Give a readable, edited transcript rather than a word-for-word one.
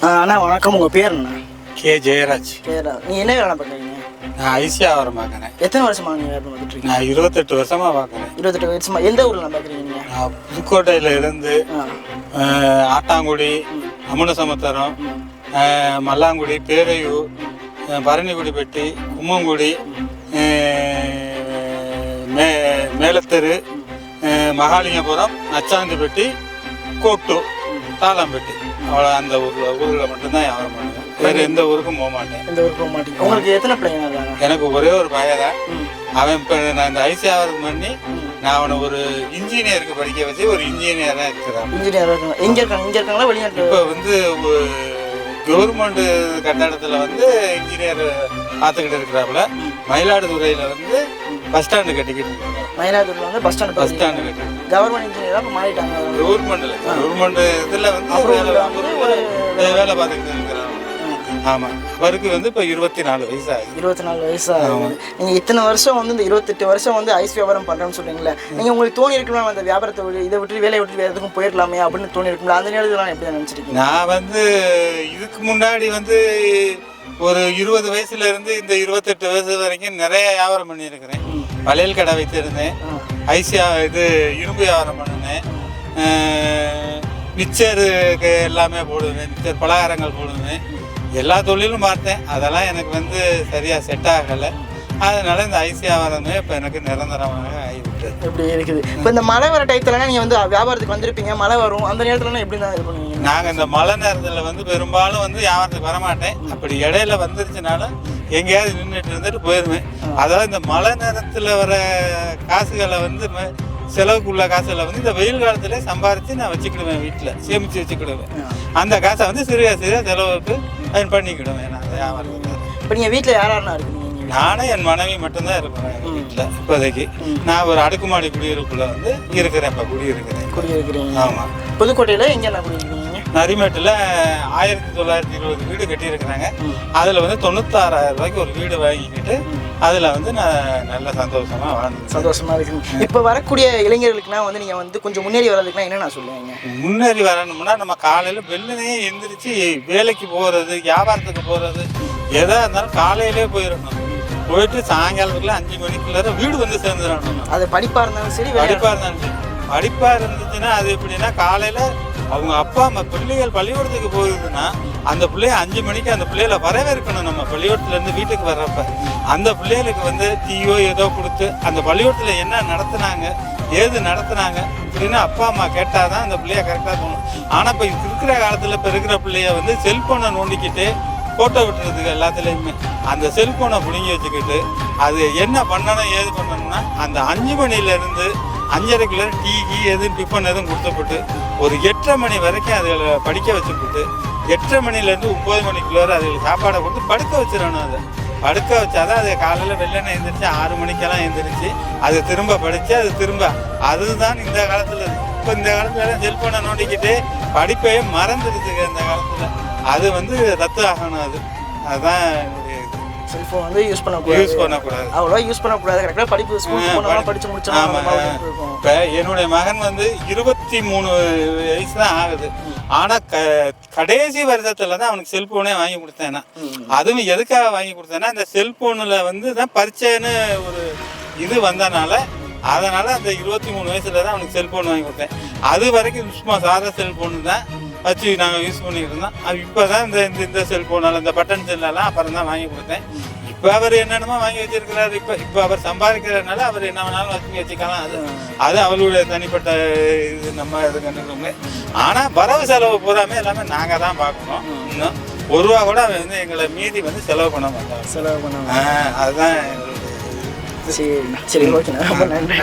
அண்ணா வணக்கம். உங்கள் பேர் என்ன? கே ஜெயராஜ். நீங்கள் என்ன வேலை பார்க்குறீங்க? நான் ஐசியா வியாபாரம் பார்க்குறேன். எத்தனை வருஷமா நீங்கள் வியாபாரம் பார்த்துட்டு இருக்கீங்க? நான் 28 வருஷமாக பார்க்குறேன். 28 வருஷமா. எந்த ஊரில் பார்க்குறீங்க? நான் புதுக்கோட்டையில் இருந்து ஆட்டாங்குடி, அமுனசமுத்திரம், மல்லாங்குடி, பேரையூர், பரணிக்குடிப்பட்டி, கும்மங்குடி, மேலத்தெரு, மகாலிங்கபுரம், நச்சாந்திப்பட்டி, கோட்டு, தாளம்பட்டி, அவ்வளோ அந்த ஊரில் மட்டும்தான் வியாபாரம் பண்ணுவேன். வேறு எந்த ஊருக்கும் போக மாட்டேன். எந்த ஊருக்கு போக மாட்டேங்க. உங்களுக்கு எத்தனை பிள்ளைங்க இருக்காங்க? எனக்கு ஒரே ஒரு பையன் தான். அவன் இப்போ நான் இந்த ஐசி வியாபாரம் பண்ணி நான் அவனை ஒரு இன்ஜினியருக்கு படிக்க வச்சு ஒரு இன்ஜினியராக இருக்கிறான். இன்ஜினியராக இருக்காங்க. எங்கே இருக்காங்க? இங்கே இருக்காங்களா வெளிநாட்டு? இப்போ வந்து கவர்மெண்ட் கட்டடத்தில் வந்து இன்ஜினியர் பார்த்துக்கிட்டு இருக்கிறாப்புல. மயிலாடுதுறையில் வந்து பஸ் ஸ்டாண்டு கட்டிக்கிட்டு இருக்காங்க. மயிலாடுதுறையில் வந்து பஸ் ஸ்டாண்டு கட்டிக்கிட்டு கவர்மெண்ட் இன்ஜினியராக இப்போ மாறிட்டாங்க. கவர்மெண்ட் இதில் வந்து வேலை பார்த்துக்கிட்டு இருக்கிறாங்க. ஆமாம், அவருக்கு வந்து இப்போ 24 வயசு ஆகுது. 24 வயசு ஆகுது. நீங்கள் இத்தனை வருஷம் வந்து இந்த 28 வருஷம் வந்து ஐஸ் வியாபாரம் பண்ணுறேன்னு சொல்கிறீங்களே, நீங்கள் உங்களுக்கு தோணி இருக்கலாம் அந்த வியாபாரத்தை இதை விட்டு வேலையை விட்டு வேறு எதுக்கும் போயிடலாமே அப்படின்னு தோணி இருக்குங்களா? அந்த நேரத்தில் எப்படி நினச்சிருக்கீங்க? நான் வந்து இதுக்கு முன்னாடி வந்து ஒரு 20 வயசுல இருந்து இந்த 28 வயசு வரைக்கும் நிறைய வியாபாரம் பண்ணியிருக்கிறேன். வளையல் கடை வைத்திருந்தேன். ஐசியா இரும்பு வியாபாரம் பண்ணினேன். மிக்சருக்கு எல்லாமே போடுவேன். மிக்சர் பலகாரங்கள் போடுவேன். எல்லா தொழிலும் பார்த்தேன். அதெல்லாம் எனக்கு வந்து சரியாக செட் ஆகலை. அதனால இந்த ஐசி வியாபாரமே இப்போ எனக்கு நிரந்தரமாக ஆகிவிட்டது. எப்படி இருக்குது? இப்போ இந்த மழை வர டயத்துலலாம் நீங்கள் வந்து வியாபாரத்துக்கு வந்திருப்பீங்க, மழை வரும், அந்த நேரத்துலலாம் எப்படி தான் இது பண்ணுவீங்க? நாங்கள் இந்த மழை நேரத்தில் வந்து பெரும்பாலும் வந்து வியாபாரத்துக்கு வரமாட்டேன். அப்படி இடையில வந்துருச்சுனாலும் எங்கேயாவது நின்றுட்டு இருந்துட்டு போயிடுவேன். அதாவது இந்த மழை நேரத்தில் வர காசுகளை வந்து செலவுக்குள்ள காசுகளை வந்து இந்த வெயில் காலத்துல சம்பாரித்து நான் வச்சுக்கிடுவேன். வீட்டில் சேமித்து வச்சுக்கிடுவேன். அந்த காசை வந்து சிறிய செலவுக்கு பண்ணிக்கிடுவேன். நான் வியாபாரத்துக்கு. இப்போ நீங்கள் வீட்டில் யாரெல்லாம் இருக்கீங்க? நானும் என் மனைவி மட்டும்தான் இருக்கிறேன் வீட்டில் இப்போதைக்கு. நான் ஒரு அடுக்குமாடி குடியிருப்புல வந்து இருக்கிறேன். இப்போ குடியிருக்கிறேன். ஆமாம். புதுக்கோட்டையில் எங்கே நான் குடியிருக்கீங்க? நரிமேட்டில் 1920 வீடு கட்டியிருக்கிறாங்க. அதில் வந்து 96,000 ரூபாய்க்கு ஒரு வீடு வாங்கிக்கிட்டு அதில் வந்து நான் நல்ல சந்தோஷமாக இருக்குங்க. இப்போ வரக்கூடிய இளைஞர்களுக்குலாம் வந்து நீங்கள் வந்து கொஞ்சம் முன்னேறி வர்றதுக்குலாம் என்ன நான் சொல்லுவேங்க? முன்னேறி வரணும்னா நம்ம காலையில் வெள்ளனே எந்திரிச்சு வேலைக்கு போகிறது, வியாபாரத்துக்கு போகிறது, எதாக இருந்தாலும் காலையிலே போயிடணும். போயிட்டு சாயங்காலத்துக்குள்ள 5 மணிக்குள்ள வீடு வந்து சேர்ந்துடணும். அது படிப்பாக இருந்தாலும் சரி, படிப்பாக இருந்தாலும் சரி. படிப்பாக இருந்துச்சுன்னா அது எப்படின்னா காலையில் அவங்க அப்பா அம்மா பிள்ளைகள் பள்ளிக்கூடத்துக்கு போகுதுன்னா அந்த பிள்ளைய 5 மணிக்கு அந்த பிள்ளைகளை வரவேற்கணும். நம்ம பள்ளிக்கூடத்துலேருந்து வீட்டுக்கு வர்றப்ப அந்த பிள்ளைகளுக்கு வந்து டீயோ ஏதோ கொடுத்து அந்த பள்ளிக்கூடத்தில் என்ன நடத்துனாங்க, ஏது நடத்துனாங்க அப்படின்னு அப்பா அம்மா கேட்டால் தான் அந்த பிள்ளைய கரெக்டாக தோணும். ஆனால் இப்போ இருக்கிற காலத்தில் இப்போ இருக்கிற பிள்ளைய வந்து செல்ஃபோனை நோண்டிக்கிட்டு ஃபோட்டோ விட்டுறதுக்கு எல்லாத்துலேயுமே அந்த செல்ஃபோனை பிடுங்கி வச்சுக்கிட்டு அது என்ன பண்ணணும் ஏது பண்ணணும்னா அந்த 5 மணிலேருந்து 5:30 டீ எதுவும் டிஃபன் எதுவும் கொடுத்துப்பட்டு ஒரு 8:30 மணி வரைக்கும் அதுகளை படிக்க வச்சுக்கிட்டு 8:30 மணிலேருந்து 9 மணிக்குள்ளே அதுகளுக்கு சாப்பாடை கொடுத்து படுக்க வச்சிடணும். அதை படுக்க வச்சாதான் அது காலையில் வெள்ளனை எழுந்திரிச்சு 6 மணிக்கெல்லாம் எழுந்திரிச்சு அது திரும்ப படித்து அது திரும்ப அதுதான் இந்த காலத்தில். இப்போ இந்த காலத்துலலாம் செல்ஃபோனை நோண்டிக்கிட்டு படிப்பையே மறந்துடுதுங்க. இந்த காலத்தில் அது வந்து ரத்து ஆகணும். அதுதான் செல்ஃபோன் வந்து யூஸ் பண்ணக்கூடாது. அவ்வளோ யூஸ் பண்ணக்கூடாது. கரெக்டாக படிப்பு படித்து முடிச்சோம். இப்போ என்னுடைய மகன் வந்து 23 வயசு தான் ஆகுது. ஆனால் கடைசி வருஷத்துல தான் அவனுக்கு செல்ஃபோனே வாங்கி கொடுத்தேன்னா. அதுவும் எதுக்காக வாங்கி கொடுத்தேன்னா இந்த செல்ஃபோனில் வந்து தான் பரீட்சைன்னு ஒரு இது வந்தனால அதனால் அந்த 23 வயசுல தான் அவனுக்கு செல்ஃபோன் வாங்கி கொடுத்தேன். அது வரைக்கும் சும்மா சாதா செல்ஃபோனு தான் வச்சு நாங்கள் யூஸ் பண்ணிக்கிட்டு இருந்தோம். இப்போ தான் இந்த செல்ஃபோனால் இந்த பட்டன் செல்லெல்லாம் அப்புறம் தான் வாங்கி கொடுத்தேன். இப்போ அவர் என்னென்னமோ வாங்கி வச்சிருக்கிறாரு. இப்போ அவர் சம்பாதிக்கிறதுனால அவர் என்ன வேணாலும் வச்சுக்கலாம். அது அவளுடைய தனிப்பட்ட இது நம்ம இது கண்டுக்கோங்க. ஆனால் வரவு செலவு பூராமே எல்லாமே நாங்கள் தான் பார்க்கணும். இன்னும் ஒரு ரூபா கூட அவன் வந்து எங்களை மீதி வந்து செலவு பண்ண மாட்டான். அதுதான் சரி. ஓகேண்ணா, ரொம்ப நன்றி.